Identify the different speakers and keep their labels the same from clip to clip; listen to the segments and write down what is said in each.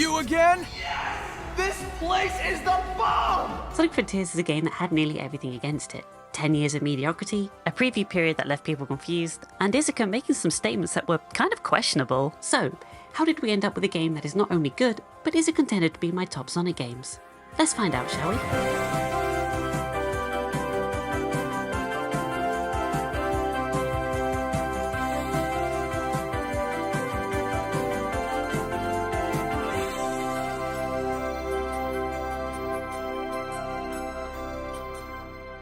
Speaker 1: You again? This place is the bomb!
Speaker 2: Sonic Frontiers is a game that had nearly everything against it. 10 years of mediocrity, a preview period that left people confused, and Izuka making some statements that were kind of questionable. So, how did we end up with a game that is not only good, but is a contender to be my top Sonic games? Let's find out, shall we?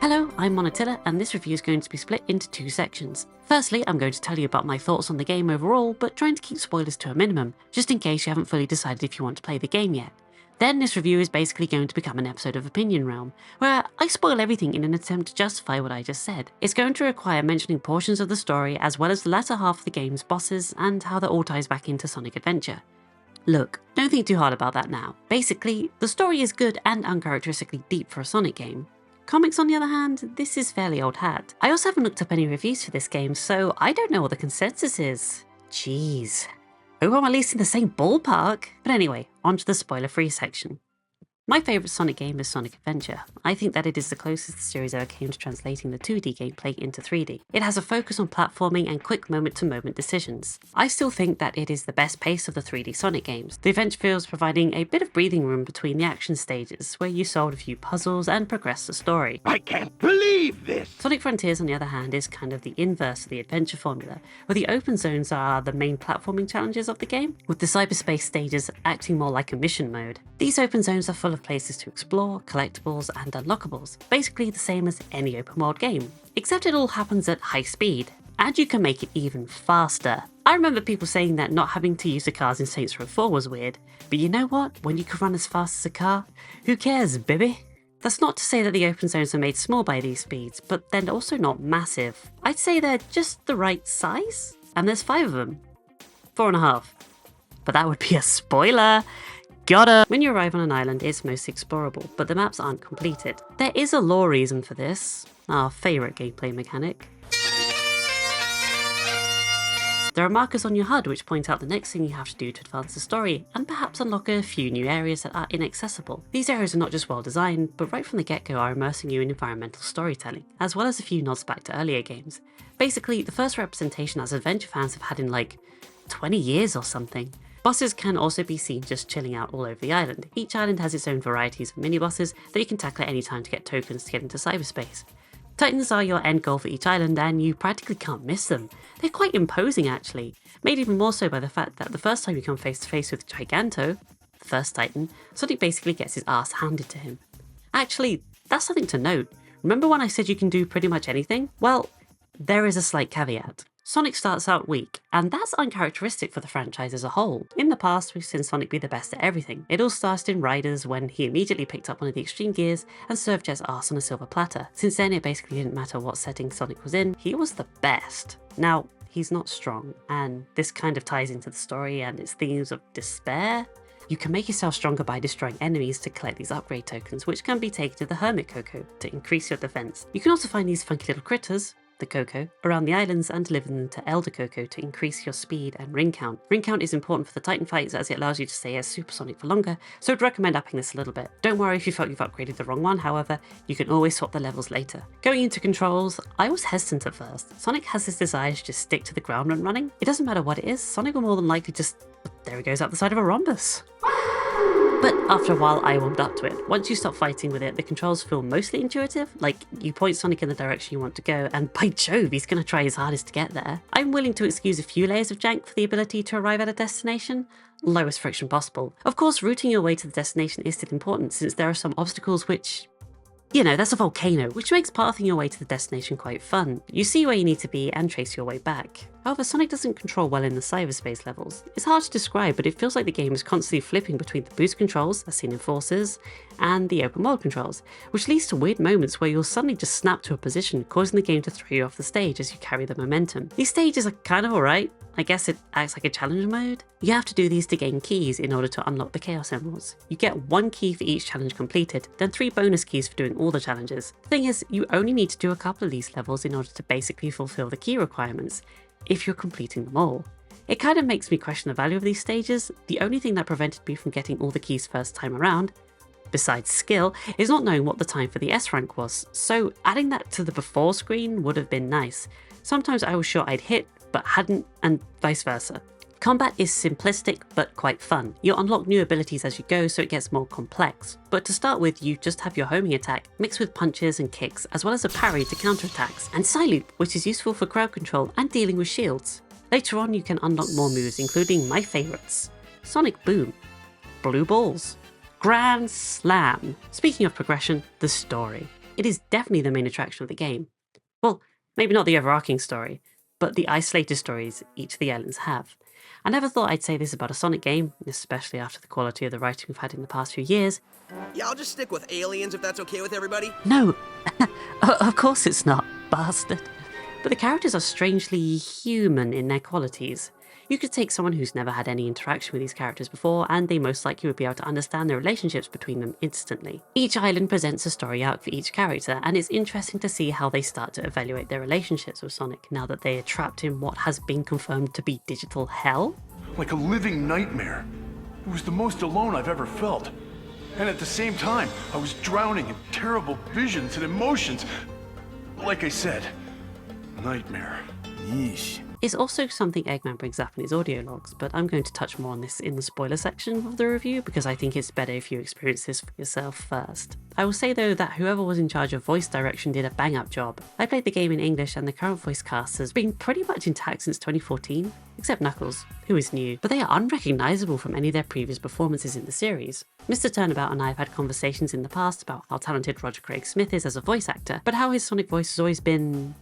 Speaker 2: Hello, I'm Monatilla, and this review is going to be split into two sections. Firstly, I'm going to tell you about my thoughts on the game overall, but trying to keep spoilers to a minimum, just in case you haven't fully decided if you want to play the game yet. Then this review is basically going to become an episode of Opinion Realm, where I spoil everything in an attempt to justify what I just said. It's going to require mentioning portions of the story as well as the latter half of the game's bosses and how that all ties back into Sonic Adventure. Look, don't think too hard about that now. Basically, the story is good and uncharacteristically deep for a Sonic game. Comics, on the other hand, this is fairly old hat. I also haven't looked up any reviews for this game, so I don't know what the consensus is. Jeez. Hope I'm at least in the same ballpark. But anyway, onto the spoiler-free section. My favourite Sonic game is Sonic Adventure. I think that it is the closest the series ever came to translating the 2D gameplay into 3D. It has a focus on platforming and quick moment-to-moment decisions. I still think that it is the best pace of the 3D Sonic games. The adventure feels providing a bit of breathing room between the action stages, where you solve a few puzzles and progress the story.
Speaker 3: I can't believe this!
Speaker 2: Sonic Frontiers, on the other hand, is kind of the inverse of the adventure formula, where the open zones are the main platforming challenges of the game, with the cyberspace stages acting more like a mission mode. These open zones are full of places to explore, collectibles, and unlockables, basically the same as any open world game, except it all happens at high speed, and you can make it even faster. I remember people saying that not having to use the cars in Saints Row 4 was weird, but you know what? When you can run as fast as a car, who cares, baby? That's not to say that the open zones are made small by these speeds, but they're also not massive. I'd say they're just the right size, and there's 5 of them. 4.5. But that would be a spoiler! Gotta! When you arrive on an island, it's mostly explorable, but the maps aren't completed. There is a lore reason for this, our favourite gameplay mechanic. There are markers on your HUD which point out the next thing you have to do to advance the story, and perhaps unlock a few new areas that are inaccessible. These areas are not just well designed, but right from the get-go are immersing you in environmental storytelling, as well as a few nods back to earlier games. Basically, the first representation as adventure fans have had in like 20 years or something. Bosses can also be seen just chilling out all over the island. Each island has its own varieties of mini-bosses that you can tackle at any time to get tokens to get into cyberspace. Titans are your end goal for each island, and you practically can't miss them. They're quite imposing actually, made even more so by the fact that the first time you come face to face with Giganto, the first Titan, Sonic basically gets his ass handed to him. Actually, that's something to note. Remember when I said you can do pretty much anything? Well, there is a slight caveat. Sonic starts out weak, and that's uncharacteristic for the franchise as a whole. In the past, we've seen Sonic be the best at everything. It all started in Riders when he immediately picked up one of the extreme gears and served Jet's arse on a silver platter. Since then, it basically didn't matter what setting Sonic was in, he was the best. Now, he's not strong, and this kind of ties into the story and its themes of despair. You can make yourself stronger by destroying enemies to collect these upgrade tokens, which can be taken to the Hermit Coco to increase your defense. You can also find these funky little critters, the Coco, around the islands and deliver them to Elder Coco to increase your speed and ring count. Ring count is important for the Titan fights as it allows you to stay as supersonic for longer, so I'd recommend upping this a little bit. Don't worry if you felt you've upgraded the wrong one, however, you can always swap the levels later. Going into controls, I was hesitant at first. Sonic has this desire to just stick to the ground when running. It doesn't matter what it is, Sonic will more than likely just... there he goes out the side of a rhombus. But after a while, I warmed up to it. Once you stop fighting with it, the controls feel mostly intuitive, like you point Sonic in the direction you want to go, and by Jove, he's going to try his hardest to get there. I'm willing to excuse a few layers of jank for the ability to arrive at a destination. Lowest friction possible. Of course, routing your way to the destination is still important, since there are some obstacles which... you know, that's a volcano, which makes pathing your way to the destination quite fun. You see where you need to be and trace your way back. However, Sonic doesn't control well in the cyberspace levels. It's hard to describe, but it feels like the game is constantly flipping between the boost controls, as seen in Forces, and the open world controls, which leads to weird moments where you'll suddenly just snap to a position, causing the game to throw you off the stage as you carry the momentum. These stages are kind of alright. I guess it acts like a challenge mode. You have to do these to gain keys in order to unlock the Chaos Emeralds. You get 1 key for each challenge completed, then 3 bonus keys for doing all the challenges. The thing is, you only need to do a couple of these levels in order to basically fulfill the key requirements, if you're completing them all. It kind of makes me question the value of these stages. The only thing that prevented me from getting all the keys first time around, besides skill, is not knowing what the time for the S rank was, so adding that to the before screen would have been nice. Sometimes I was sure I'd hit, but hadn't, and vice versa. Combat is simplistic but quite fun. You'll unlock new abilities as you go, so it gets more complex. But to start with, you just have your homing attack, mixed with punches and kicks, as well as a parry to counter attacks, and Psyloop, which is useful for crowd control and dealing with shields. Later on you can unlock more moves, including my favourites: Sonic Boom, Blue Balls, Grand Slam. Speaking of progression, the story. It is definitely the main attraction of the game. Well, maybe not the overarching story, but the isolated stories each of the islands have. I never thought I'd say this about a Sonic game, especially after the quality of the writing we've had in the past few years.
Speaker 3: Yeah, I'll just stick with aliens if that's okay with everybody.
Speaker 2: No, of course it's not, bastard. But the characters are strangely human in their qualities. You could take someone who's never had any interaction with these characters before, and they most likely would be able to understand the relationships between them instantly. Each island presents a story arc for each character, and it's interesting to see how they start to evaluate their relationships with Sonic now that they are trapped in what has been confirmed to be digital hell.
Speaker 4: Like a living nightmare. It was the most alone I've ever felt. And at the same time, I was drowning in terrible visions and emotions. Like I said, nightmare. Yeesh.
Speaker 2: It's also something Eggman brings up in his audio logs, but I'm going to touch more on this in the spoiler section of the review because I think it's better if you experience this for yourself first. I will say though that whoever was in charge of voice direction did a bang up job. I played the game in English and the current voice cast has been pretty much intact since 2014, except Knuckles, who is new, but they are unrecognisable from any of their previous performances in the series. Mr. Turnabout and I have had conversations in the past about how talented Roger Craig Smith is as a voice actor, but how his Sonic voice has always been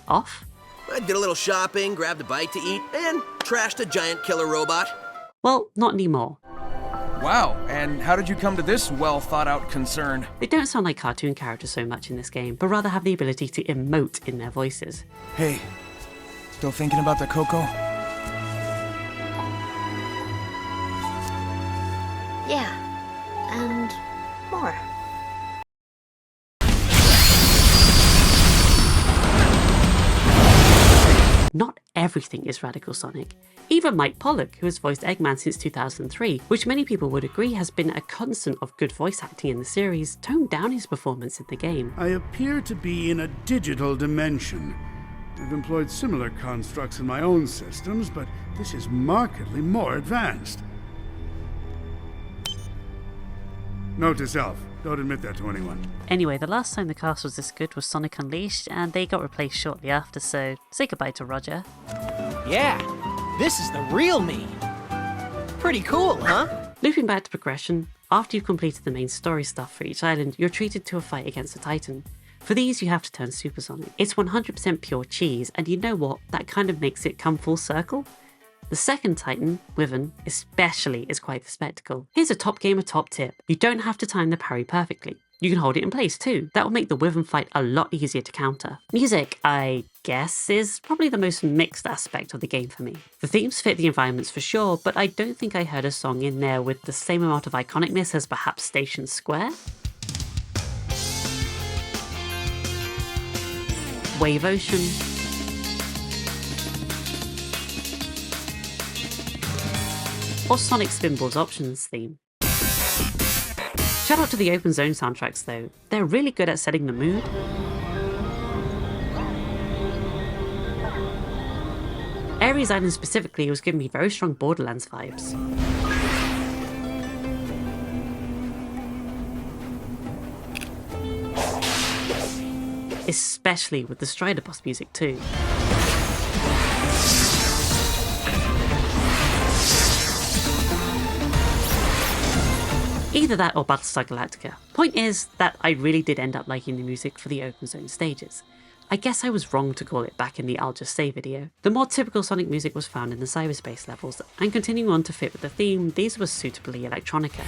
Speaker 2: off.
Speaker 3: I did a little shopping, grabbed a bite to eat, and trashed a giant killer robot.
Speaker 2: Well, not anymore.
Speaker 5: Wow, and how did you come to this well-thought-out concern?
Speaker 2: They don't sound like cartoon characters so much in this game, but rather have the ability to emote in their voices.
Speaker 5: Hey, still thinking about the Coco?
Speaker 6: Yeah, and more.
Speaker 2: Not everything is Radical Sonic. Even Mike Pollock, who has voiced Eggman since 2003, which many people would agree has been a constant of good voice acting in the series, toned down his performance in the game.
Speaker 7: I appear to be in a digital dimension. I've employed similar constructs in my own systems, but this is markedly more advanced. Note to self, don't admit that to anyone.
Speaker 2: Anyway, the last time the cast was this good was Sonic Unleashed, and they got replaced shortly after, so say goodbye to Roger.
Speaker 8: Yeah, this is the real me. Pretty cool, huh?
Speaker 2: Looping back to progression, after you've completed the main story stuff for each island, you're treated to a fight against a Titan. For these, you have to turn Supersonic. It's 100% pure cheese, and you know what? That kind of makes it come full circle. The second Titan, Wyvern, especially is quite the spectacle. Here's a top gamer top tip. You don't have to time the parry perfectly. You can hold it in place too. That will make the Wyvern fight a lot easier to counter. Music, I guess, is probably the most mixed aspect of the game for me. The themes fit the environments for sure, but I don't think I heard a song in there with the same amount of iconicness as perhaps Station Square. Wave Ocean, or Sonic Spinball's Options theme. Shout out to the Open Zone soundtracks though, they're really good at setting the mood. Ares Island specifically was giving me very strong Borderlands vibes. Especially with the Strider boss music too. Either that or Battlestar Galactica. Point is that I really did end up liking the music for the Open Zone stages. I guess I was wrong to call it back in the I'll Just Say video. The more typical Sonic music was found in the cyberspace levels, and continuing on to fit with the theme, these were suitably electronica.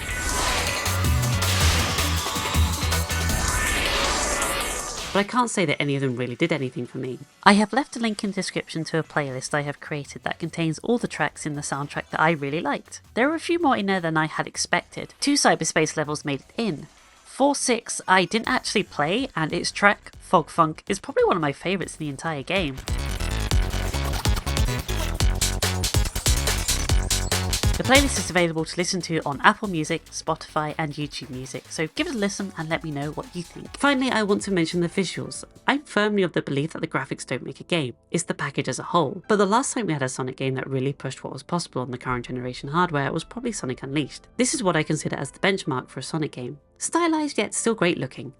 Speaker 2: But I can't say that any of them really did anything for me. I have left a link in the description to a playlist I have created that contains all the tracks in the soundtrack that I really liked. There are a few more in there than I had expected. 2 cyberspace levels made it in. 4-6 I didn't actually play, and its track, Fog Funk, is probably one of my favourites in the entire game. The playlist is available to listen to on Apple Music, Spotify and YouTube Music, so give it a listen and let me know what you think. Finally, I want to mention the visuals. I'm firmly of the belief that the graphics don't make a game, it's the package as a whole. But the last time we had a Sonic game that really pushed what was possible on the current generation hardware was probably Sonic Unleashed. This is what I consider as the benchmark for a Sonic game. Stylized yet still great looking.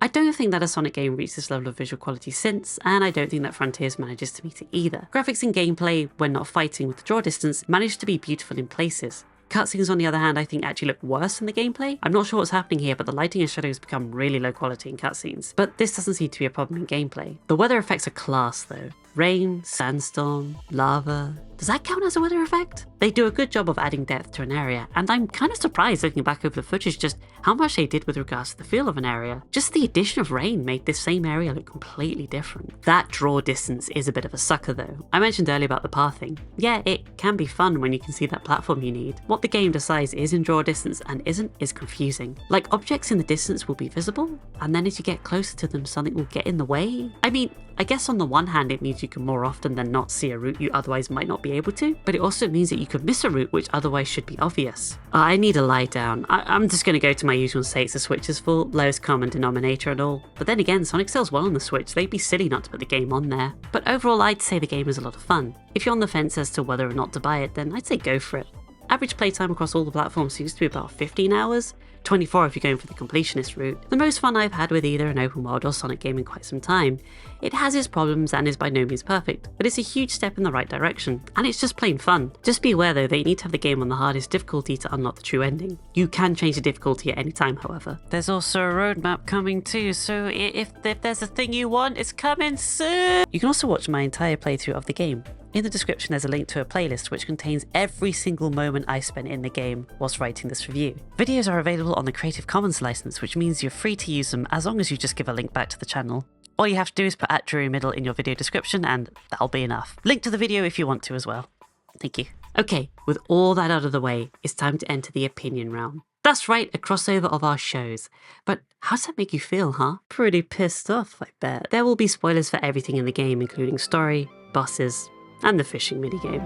Speaker 2: I don't think that a Sonic game reached this level of visual quality since, and I don't think that Frontiers manages to meet it either. Graphics and gameplay, when not fighting with the draw distance, managed to be beautiful in places. Cutscenes on the other hand I think actually look worse than the gameplay. I'm not sure what's happening here, but the lighting and shadows become really low quality in cutscenes. But this doesn't seem to be a problem in gameplay. The weather effects are class though. Rain, sandstorm, lava. Does that count as a weather effect? They do a good job of adding depth to an area, and I'm kind of surprised looking back over the footage just how much they did with regards to the feel of an area. Just the addition of rain made this same area look completely different. That draw distance is a bit of a sucker though. I mentioned earlier about the pathing. Yeah, it can be fun when you can see that platform you need. What the game decides is in draw distance and isn't is confusing. Like objects in the distance will be visible, and then as you get closer to them something will get in the way. I mean, I guess on the one hand it means you can more often than not see a route you otherwise might not be able to, but it also means that you could miss a route which otherwise should be obvious. I need a lie down. I'm just going to go to my usual and say it's the Switch's fault, lowest common denominator and all. But then again, Sonic sells well on the Switch, they'd be silly not to put the game on there. But overall I'd say the game is a lot of fun. If you're on the fence as to whether or not to buy it, then I'd say go for it. Average playtime across all the platforms seems to be about 15 hours, 24 if you're going for the completionist route. The most fun I've had with either an open world or Sonic game in quite some time. It has its problems and is by no means perfect, but it's a huge step in the right direction, and it's just plain fun. Just be aware though that you need to have the game on the hardest difficulty to unlock the true ending. You can change the difficulty at any time however. There's also a roadmap coming too, so if there's a thing you want, it's coming soon! You can also watch my entire playthrough of the game. In the description there's a link to a playlist which contains every single moment I spent in the game whilst writing this review. Videos are available on the Creative Commons license, which means you're free to use them as long as you just give a link back to the channel. All you have to do is put @Dreary Middle in your video description and that'll be enough. Link to the video if you want to as well. Thank you. Okay, with all that out of the way, it's time to enter the opinion round. That's right, a crossover of our shows. But how does that make you feel, huh? Pretty pissed off, I bet. There will be spoilers for everything in the game, including story, bosses, and the fishing minigame.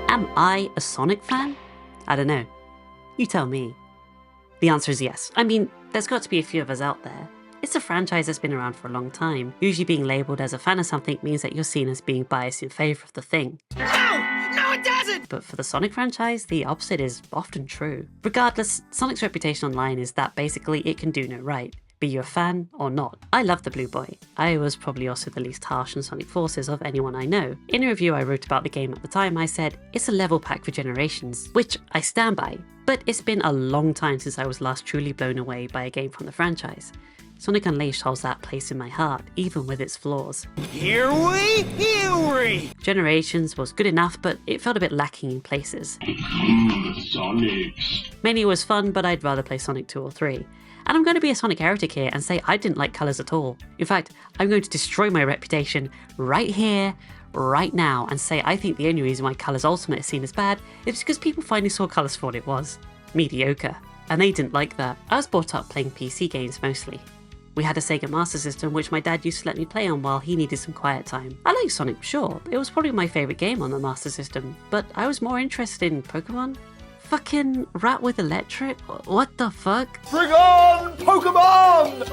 Speaker 2: Am I a Sonic fan? I don't know. You tell me. The answer is yes. I mean, there's got to be a few of us out there. It's a franchise that's been around for a long time. Usually being labelled as a fan of something means that you're seen as being biased in favour of the thing.
Speaker 1: No, it doesn't!
Speaker 2: But for the Sonic franchise, the opposite is often true. Regardless, Sonic's reputation online is that basically it can do no right, be you a fan or not. I love the Blue Boy. I was probably also the least harsh on Sonic Forces of anyone I know. In a review I wrote about the game at the time, I said, it's a level pack for generations, which I stand by. But it's been a long time since I was last truly blown away by a game from the franchise. Sonic Unleashed holds that place in my heart, even with its flaws.
Speaker 8: Here we!
Speaker 2: Generations was good enough, but it felt a bit lacking in places.
Speaker 9: Sonics.
Speaker 2: Mania was fun, but I'd rather play Sonic 2 or 3. And I'm going to be a Sonic heretic here and say I didn't like colours at all. In fact, I'm going to destroy my reputation right here, right now, and say I think the only reason why Colours Ultimate is seen as bad is because people finally saw Colours for what it was. Mediocre. And they didn't like that. I was brought up playing PC games mostly. We had a Sega Master System which my dad used to let me play on while he needed some quiet time. I liked Sonic, sure. It was probably my favourite game on the Master System, but I was more interested in Pokemon. Fucking rat with electric? What the fuck?
Speaker 1: Bring on Pokemon!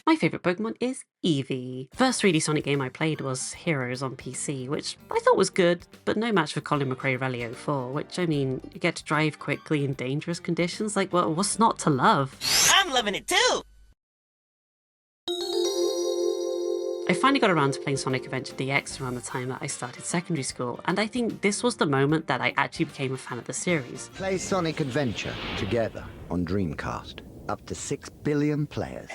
Speaker 2: My favourite Pokemon is Eevee. First 3D Sonic game I played was Heroes on PC, which I thought was good, but no match for Colin McRae Rally 04, which, I mean, you get to drive quickly in dangerous conditions, like, well, what's not to love?
Speaker 8: I'm loving it too!
Speaker 2: I finally got around to playing Sonic Adventure DX around the time that I started secondary school, and I think this was the moment that I actually became a fan of the series.
Speaker 10: Play Sonic Adventure together on Dreamcast. Up to 6 billion players.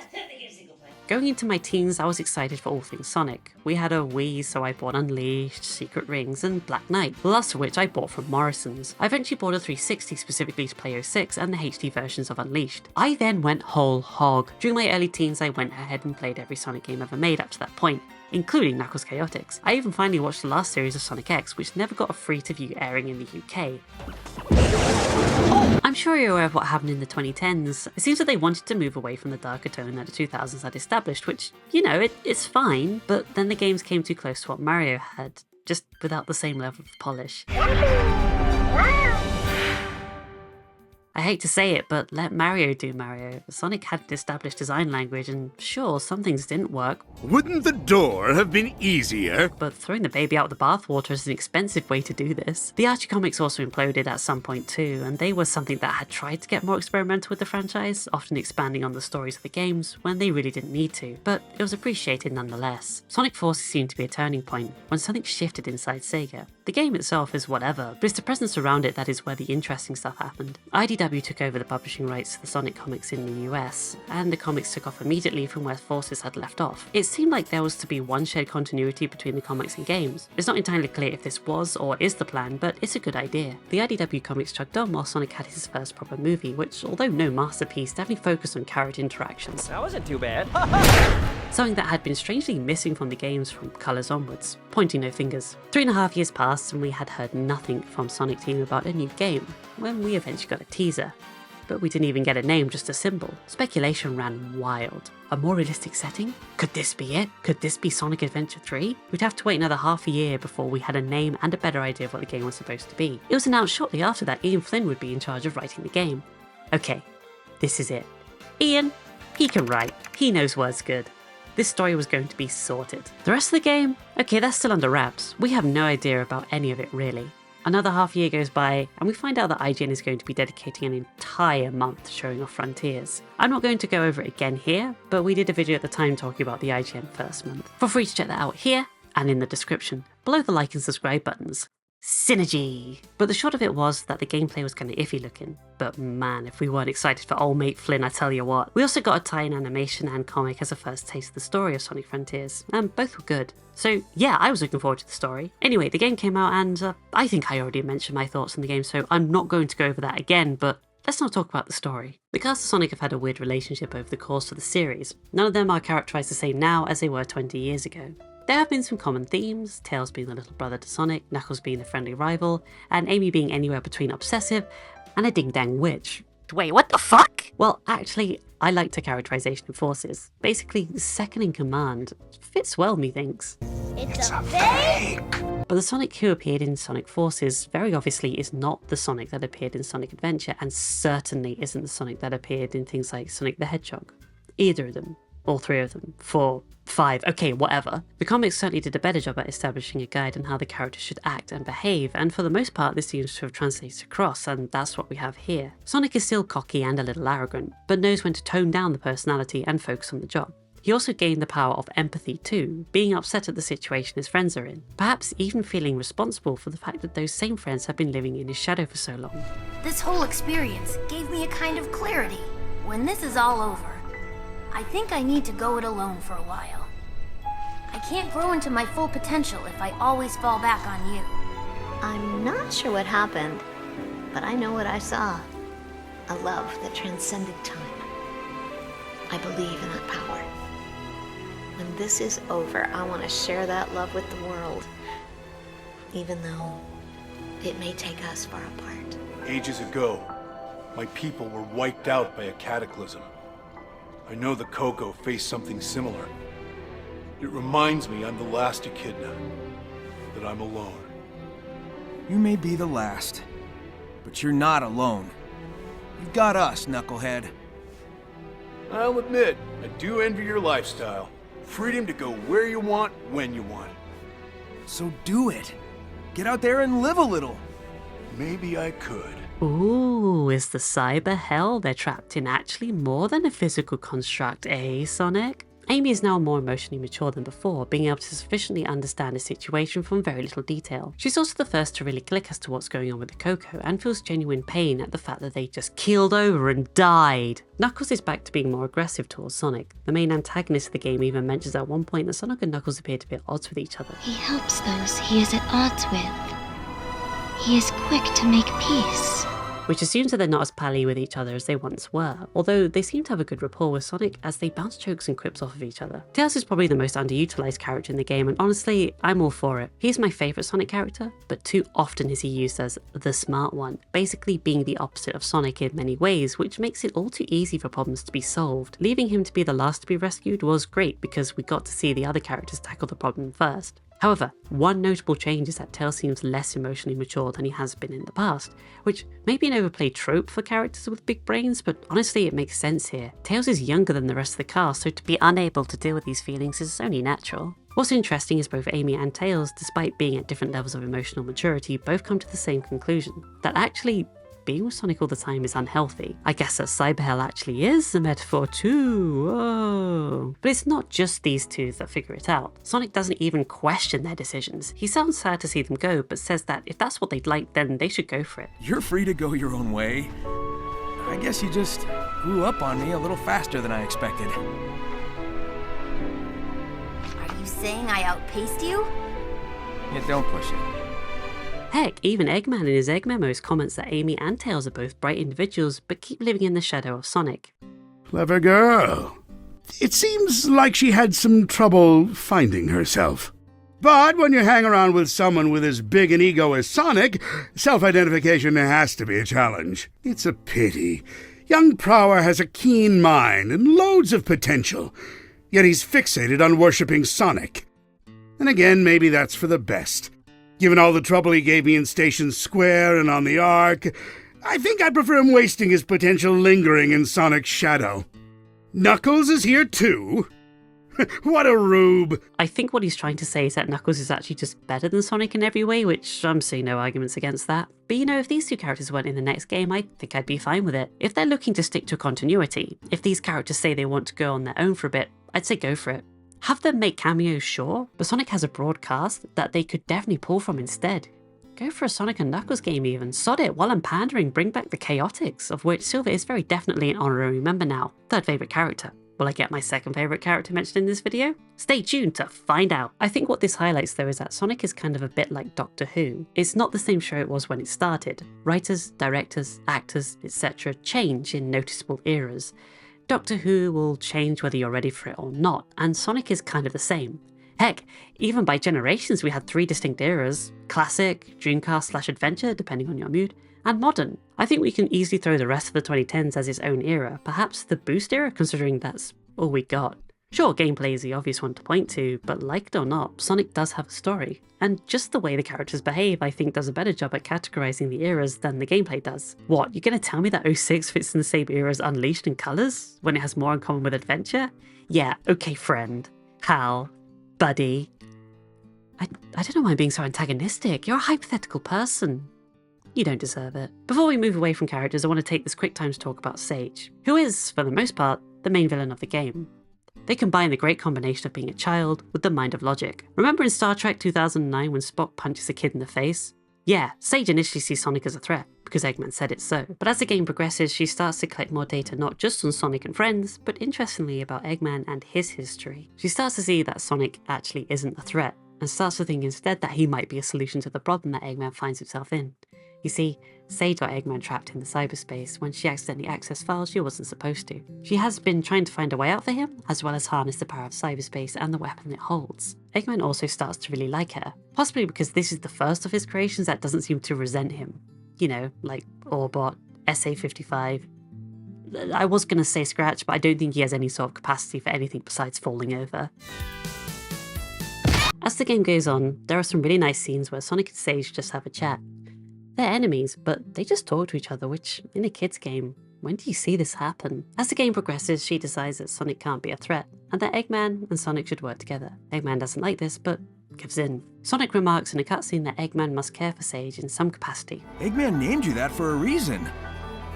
Speaker 2: Going into my teens, I was excited for all things Sonic. We had a Wii, so I bought Unleashed, Secret Rings, and Black Knight, the last of which I bought from Morrison's. I eventually bought a 360 specifically to play 06 and the HD versions of Unleashed. I then went whole hog. During my early teens, I went ahead and played every Sonic game ever made up to that point, including Knuckles Chaotix. I even finally watched the last series of Sonic X, which never got a free-to-view airing in the UK. I'm sure you're aware of what happened in the 2010s. It seems that they wanted to move away from the darker tone that the 2000s had established, which, you know, it's fine, but then the games came too close to what Mario had, just without the same level of polish. I hate to say it, but let Mario do Mario. Sonic had an established design language, and sure, some things didn't work.
Speaker 7: Wouldn't the door have been easier?
Speaker 2: But throwing the baby out with the bathwater is an expensive way to do this. The Archie comics also imploded at some point too, and they were something that had tried to get more experimental with the franchise, often expanding on the stories of the games when they really didn't need to, but it was appreciated nonetheless. Sonic Forces seemed to be a turning point, when something shifted inside Sega. The game itself is whatever, but it's the presence around it that is where the interesting stuff happened. IDW took over the publishing rights to the Sonic comics in the US, and the comics took off immediately from where Forces had left off. It seemed like there was to be one shared continuity between the comics and games. It's not entirely clear if this was or is the plan, but it's a good idea. The IDW comics chugged on while Sonic had his first proper movie, which, although no masterpiece, definitely focused on character interactions.
Speaker 8: That wasn't too bad.
Speaker 2: Something that had been strangely missing from the games from Colors onwards. Pointing no fingers. 3.5 years passed and we had heard nothing from Sonic Team about a new game, when we eventually got a teaser. But we didn't even get a name, just a symbol. Speculation ran wild. A more realistic setting? Could this be it? Could this be Sonic Adventure 3? We'd have to wait another half a year before we had a name and a better idea of what the game was supposed to be. It was announced shortly after that Ian Flynn would be in charge of writing the game. Okay, this is it. Ian, he can write. He knows what's good. This story was going to be sorted. The rest of the game? Okay, that's still under wraps. We have no idea about any of it really. Another half year goes by, and we find out that IGN is going to be dedicating an entire month showing off Frontiers. I'm not going to go over it again here, but we did a video at the time talking about the IGN first month. Feel free to check that out here, and in the description, below the like and subscribe buttons. Synergy! But the short of it was that the gameplay was kinda iffy looking. But man, if we weren't excited for old mate Flynn, I tell you what. We also got a tie-in animation and comic as a first taste of the story of Sonic Frontiers, and both were good. So yeah, I was looking forward to the story. Anyway, the game came out and I think I already mentioned my thoughts on the game, so I'm not going to go over that again, but let's not talk about the story. The cast of Sonic have had a weird relationship over the course of the series. None of them are characterised the same now as they were 20 years ago. There have been some common themes, Tails being the little brother to Sonic, Knuckles being the friendly rival, and Amy being anywhere between obsessive and a ding-dang witch. Wait, what the fuck? Well, actually, I liked her characterization of Forces. Basically, second in command. Fits well, methinks.
Speaker 6: It's a fake!
Speaker 2: But the Sonic who appeared in Sonic Forces very obviously is not the Sonic that appeared in Sonic Adventure, and certainly isn't the Sonic that appeared in things like Sonic the Hedgehog. Either of them. All three of them. 4, 5, okay, whatever. The comics certainly did a better job at establishing a guide on how the characters should act and behave, and for the most part this seems to have translated across, and that's what we have here. Sonic is still cocky and a little arrogant, but knows when to tone down the personality and focus on the job. He also gained the power of empathy too, being upset at the situation his friends are in, perhaps even feeling responsible for the fact that those same friends have been living in his shadow for so long.
Speaker 9: This whole experience gave me a kind of clarity. When this is all over, I think I need to go it alone for a while. I can't grow into my full potential if I always fall back on you.
Speaker 6: I'm not sure what happened, but I know what I saw. A love that transcended time. I believe in that power. When this is over, I want to share that love with the world, even though it may take us far apart.
Speaker 4: Ages ago, my people were wiped out by a cataclysm. I know the Coco faced something similar. It reminds me I'm the last Echidna, that I'm alone.
Speaker 5: You may be the last, but you're not alone. You've got us, Knucklehead.
Speaker 4: I'll admit, I do envy your lifestyle. Freedom to go where you want, when you want.
Speaker 5: So do it. Get out there and live a little.
Speaker 4: Maybe I could.
Speaker 2: Ooh, is the cyber hell they're trapped in actually more than a physical construct, eh, Sonic? Amy is now more emotionally mature than before, being able to sufficiently understand a situation from very little detail. She's also the first to really click as to what's going on with the Coco, and feels genuine pain at the fact that they just keeled over and died. Knuckles is back to being more aggressive towards Sonic. The main antagonist of the game even mentions at one point that Sonic and Knuckles appear to be at odds with each other.
Speaker 11: He helps those he is at odds with. He is quick to make peace.
Speaker 2: which assumes that they're not as pally with each other as they once were, although they seem to have a good rapport with Sonic as they bounce jokes and quips off of each other. Tails is probably the most underutilized character in the game, and honestly, I'm all for it. He's my favourite Sonic character, but too often is he used as the smart one, basically being the opposite of Sonic in many ways, which makes it all too easy for problems to be solved. Leaving him to be the last to be rescued was great because we got to see the other characters tackle the problem first. However, one notable change is that Tails seems less emotionally mature than he has been in the past, which may be an overplayed trope for characters with big brains, but honestly it makes sense here. Tails is younger than the rest of the cast, so to be unable to deal with these feelings is only natural. What's interesting is both Amy and Tails, despite being at different levels of emotional maturity, both come to the same conclusion, that actually being with Sonic all the time is unhealthy. I guess that cyber hell actually is a metaphor too. Whoa. But it's not just these two that figure it out. Sonic doesn't even question their decisions. He sounds sad to see them go, but says that if that's what they'd like, then they should go for it.
Speaker 5: You're free to go your own way. I guess you just grew up on me a little faster than I expected.
Speaker 9: Are you saying I outpaced you?
Speaker 5: Yeah, don't push it.
Speaker 2: Heck, even Eggman in his Egg Memos comments that Amy and Tails are both bright individuals, but keep living in the shadow of Sonic.
Speaker 7: Clever girl. It seems like she had some trouble finding herself. But when you hang around with someone with as big an ego as Sonic, self-identification has to be a challenge. It's a pity. Young Prower has a keen mind and loads of potential, yet he's fixated on worshipping Sonic. And again, maybe that's for the best. Given all the trouble he gave me in Station Square and on the Ark, I think I'd prefer him wasting his potential lingering in Sonic's shadow. Knuckles is here too? What a rube!
Speaker 2: I think what he's trying to say is that Knuckles is actually just better than Sonic in every way, which I'm seeing no arguments against that. But you know, if these two characters weren't in the next game, I think I'd be fine with it. If they're looking to stick to continuity, if these characters say they want to go on their own for a bit, I'd say go for it. Have them make cameos, sure, but Sonic has a broad cast that they could definitely pull from instead. Go for a Sonic and Knuckles game even, sod it, while I'm pandering, bring back the Chaotix, of which Silver is very definitely an honorary member now. Third favourite character. Will I get my second favourite character mentioned in this video? Stay tuned to find out. I think what this highlights though is that Sonic is kind of a bit like Doctor Who. It's not the same show it was when it started. Writers, directors, actors, etc. change in noticeable eras. Doctor Who will change whether you're ready for it or not, and Sonic is kind of the same. Heck, even by generations we had 3 distinct eras: classic, Dreamcast/adventure depending on your mood, and modern. I think we can easily throw the rest of the 2010s as its own era, perhaps the Boost era considering that's all we got. Sure, gameplay is the obvious one to point to, but like it or not, Sonic does have a story. And just the way the characters behave I think does a better job at categorizing the eras than the gameplay does. What, you're gonna tell me that 06 fits in the same era as Unleashed and Colors, when it has more in common with Adventure? Yeah, okay friend, pal, buddy. I don't know why I'm being so antagonistic, you're a hypothetical person. You don't deserve it. Before we move away from characters, I want to take this quick time to talk about Sage, who is, for the most part, the main villain of the game. They combine the great combination of being a child with the mind of logic. Remember in Star Trek 2009 when Spock punches a kid in the face? Yeah, Sage initially sees Sonic as a threat, because Eggman said it so. But as the game progresses, she starts to collect more data not just on Sonic and friends, but interestingly about Eggman and his history. She starts to see that Sonic actually isn't a threat, and starts to think instead that he might be a solution to the problem that Eggman finds himself in. You see, Sage got Eggman trapped in the cyberspace when she accidentally accessed files she wasn't supposed to. She has been trying to find a way out for him, as well as harness the power of cyberspace and the weapon it holds. Eggman also starts to really like her, possibly because this is the first of his creations that doesn't seem to resent him. You know, like Orbot, SA-55. I was going to say Scratch, but I don't think he has any sort of capacity for anything besides falling over. As the game goes on, there are some really nice scenes where Sonic and Sage just have a chat. They're enemies, but they just talk to each other, which, in a kid's game, when do you see this happen? As the game progresses, she decides that Sonic can't be a threat, and that Eggman and Sonic should work together. Eggman doesn't like this, but gives in. Sonic remarks in a cutscene that Eggman must care for Sage in some capacity.
Speaker 5: Eggman named you that for a reason.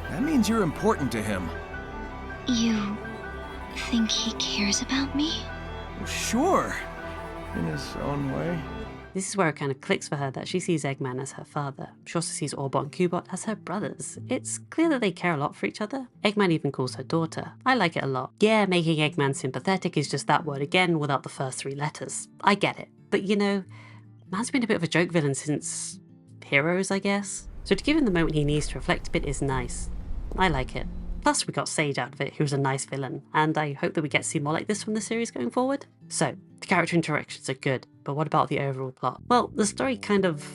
Speaker 5: That means you're important to him.
Speaker 11: You think he cares about me?
Speaker 5: Well, sure. In his own way.
Speaker 2: This is where it kind of clicks for her that she sees Eggman as her father. She also sees Orbot and Cubot as her brothers. It's clear that they care a lot for each other. Eggman even calls her daughter. I like it a lot. Yeah, making Eggman sympathetic is just that word again without the first 3 letters. I get it. But you know, man's been a bit of a joke villain since Heroes, I guess. So to give him the moment he needs to reflect a bit is nice. I like it. Plus we got Sage out of it, who's a nice villain, and I hope that we get to see more like this from the series going forward. So, the character interactions are good, but what about the overall plot? Well, the story kind of...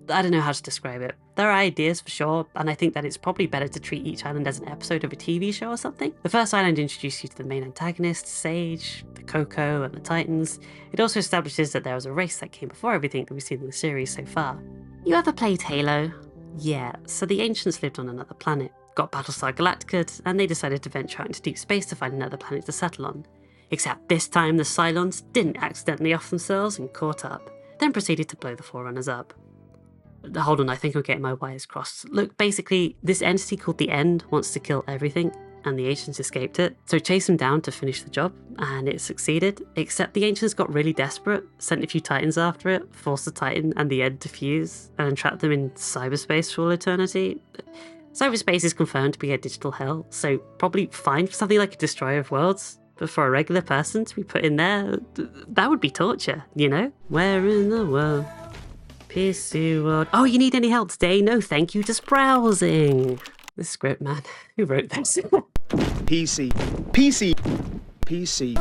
Speaker 2: I don't know how to describe it. There are ideas for sure, and I think that it's probably better to treat each island as an episode of a TV show or something. The first island introduces you to the main antagonist, Sage, the Coco, and the Titans. It also establishes that there was a race that came before everything that we've seen in the series so far. You ever played Halo? Yeah, so the ancients lived on another planet, got Battlestar Galactica, and they decided to venture out into deep space to find another planet to settle on. Except this time the Cylons didn't accidentally off themselves and caught up, then proceeded to blow the Forerunners up. Hold on, I think I'm getting my wires crossed. Look, basically, this entity called the End wants to kill everything, and the Ancients escaped it, so chased them down to finish the job, and it succeeded, except the Ancients got really desperate, sent a few Titans after it, forced the Titan and the End to fuse, and trapped them in cyberspace for all eternity. Cyberspace is confirmed to be a digital hell, so probably fine for something like a Destroyer of Worlds, but for a regular person to be put in there, that would be torture, you know? Where in the world? PC world. Oh, you need any help today? No, thank you, just browsing. This script, man. Who wrote this?
Speaker 5: PC. PC. PC.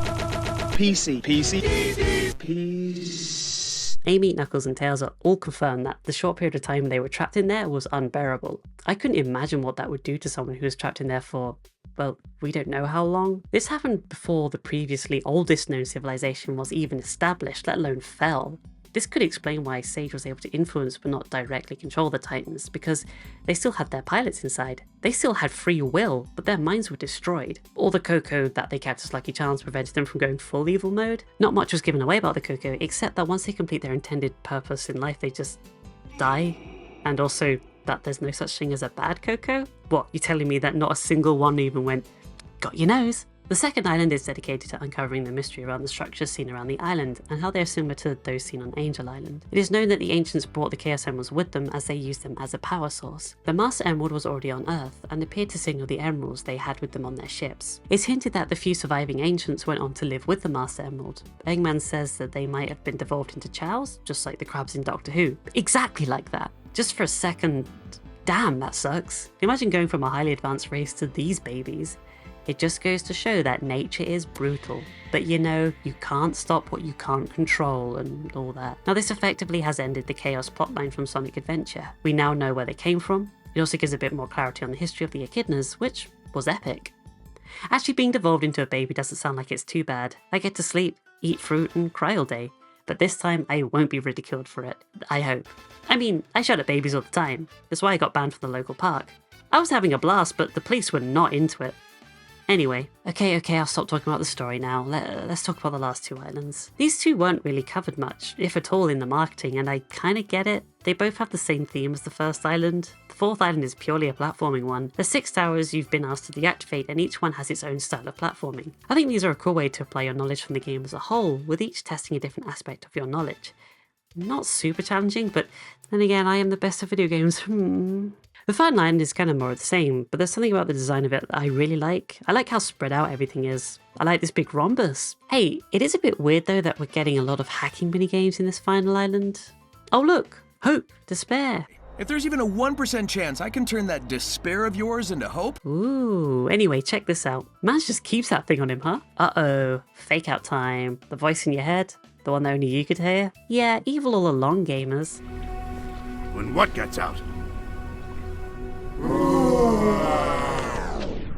Speaker 5: PC. PC. PC.
Speaker 2: Amy, Knuckles, and Tails are all confirmed that the short period of time they were trapped in there was unbearable. I couldn't imagine what that would do to someone who was trapped in there for, well, we don't know how long. This happened before the previously oldest known civilization was even established, let alone fell. This could explain why Sage was able to influence but not directly control the Titans, because they still had their pilots inside. They still had free will, but their minds were destroyed. All the Coco that they kept as Lucky Charms prevented them from going full evil mode. Not much was given away about the Coco, except that once they complete their intended purpose in life, they just die. And also that there's no such thing as a bad Coco? What, you're telling me that not a single one even went, got your nose? The second island is dedicated to uncovering the mystery around the structures seen around the island, and how they are similar to those seen on Angel Island. It is known that the Ancients brought the Chaos Emeralds with them as they used them as a power source. The Master Emerald was already on Earth, and appeared to signal the emeralds they had with them on their ships. It's hinted that the few surviving Ancients went on to live with the Master Emerald. Eggman says that they might have been devolved into chows, just like the crabs in Doctor Who. Exactly like that. Just for a second, damn, that sucks. Imagine going from a highly advanced race to these babies. It just goes to show that nature is brutal, but you know, you can't stop what you can't control and all that. Now this effectively has ended the Chaos plotline from Sonic Adventure. We now know where they came from. It also gives a bit more clarity on the history of the Echidnas, which was epic. Actually being devolved into a baby doesn't sound like it's too bad. I get to sleep, eat fruit and cry all day. But this time I won't be ridiculed for it, I hope. I mean, I shot at babies all the time. That's why I got banned from the local park. I was having a blast, but the police were not into it. Anyway, okay, I'll stop talking about the story now. Let's talk about the last two islands. These two weren't really covered much, if at all, in the marketing, and I kinda get it. They both have the same theme as the first island. The fourth island is purely a platforming one. There's 6 towers you've been asked to deactivate, and each one has its own style of platforming. I think these are a cool way to apply your knowledge from the game as a whole, with each testing a different aspect of your knowledge. Not super challenging, but then again, I am the best at video games. The final island is kind of more of the same, but there's something about the design of it that I really like. I like how spread out everything is. I like this big rhombus. Hey, it is a bit weird though that we're getting a lot of hacking minigames in this final island. Oh look, hope, despair.
Speaker 5: If there's even a 1% chance I can turn that despair of yours into hope.
Speaker 2: Ooh, anyway, check this out. Man just keeps that thing on him, huh? Uh-oh, fake out time. The voice in your head, the one that only you could hear. Yeah, evil all along, gamers.
Speaker 7: When what gets out?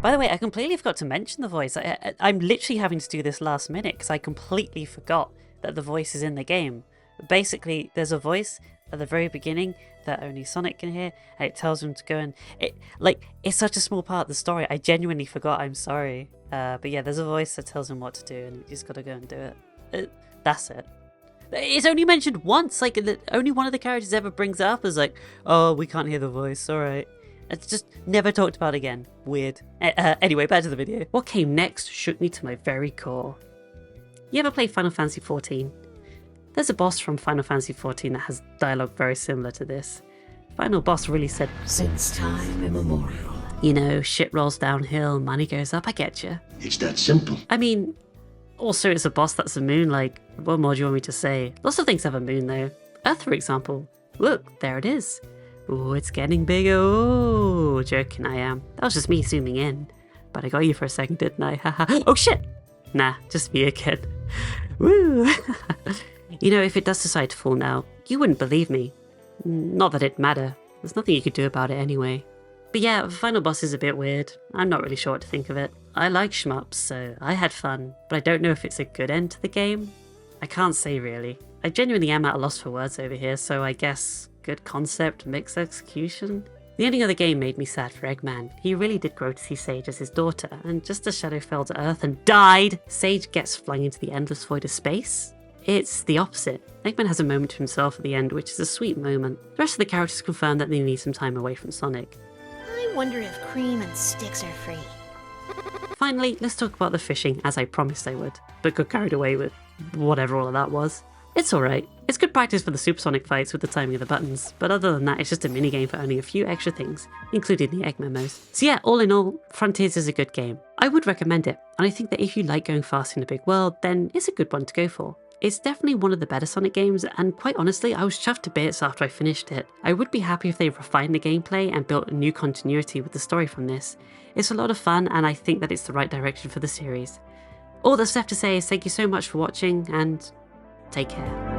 Speaker 2: By the way, I completely forgot to mention the voice. I'm literally having to do this last minute because I completely forgot that the voice is in the game. Basically, there's a voice at the very beginning that only Sonic can hear, and it tells him to go and... it's such a small part of the story, I genuinely forgot, I'm sorry. But yeah, there's a voice that tells him what to do, and you just gotta go and do it. That's it. It's only mentioned once, only one of the characters ever brings it up as oh, we can't hear the voice, alright. It's just never talked about again. Weird. Anyway, back to the video. What came next shook me to my very core. You ever played Final Fantasy XIV? There's a boss from Final Fantasy XIV that has dialogue very similar to this. Final boss really said, "Since time immemorial." You know, shit rolls downhill, money goes up, I get you.
Speaker 12: It's that simple.
Speaker 2: I mean, also it's a boss that's a moon, what more do you want me to say? Lots of things have a moon though. Earth, for example. Look, there it is. Ooh, it's getting bigger. Ooh, joking I am. That was just me zooming in. But I got you for a second, didn't I? Haha. Oh shit! Nah, just me again. Woo! You know, if it does decide to fall now, you wouldn't believe me. Not that it'd matter. There's nothing you could do about it anyway. But yeah, the final boss is a bit weird. I'm not really sure what to think of it. I like shmups, so I had fun, but I don't know if it's a good end to the game. I can't say really. I genuinely am at a loss for words over here, so I guess good concept, mixed execution. The ending of the game made me sad for Eggman. He really did grow to see Sage as his daughter, and just as Shadow fell to Earth and died, Sage gets flung into the endless void of space. It's the opposite. Eggman has a moment to himself at the end, which is a sweet moment. The rest of the characters confirm that they need some time away from Sonic.
Speaker 6: I wonder if cream and sticks are free.
Speaker 2: Finally, let's talk about the fishing, as I promised I would, but got carried away with whatever all of that was. It's alright. It's good practice for the Supersonic fights with the timing of the buttons, but other than that it's just a minigame for earning a few extra things, including the egg memos. So yeah, all in all, Frontiers is a good game. I would recommend it, and I think that if you like going fast in a big world, then it's a good one to go for. It's definitely one of the better Sonic games, and quite honestly, I was chuffed to bits after I finished it. I would be happy if they refined the gameplay and built a new continuity with the story from this. It's a lot of fun, and I think that it's the right direction for the series. All that's left to say is thank you so much for watching, and take care.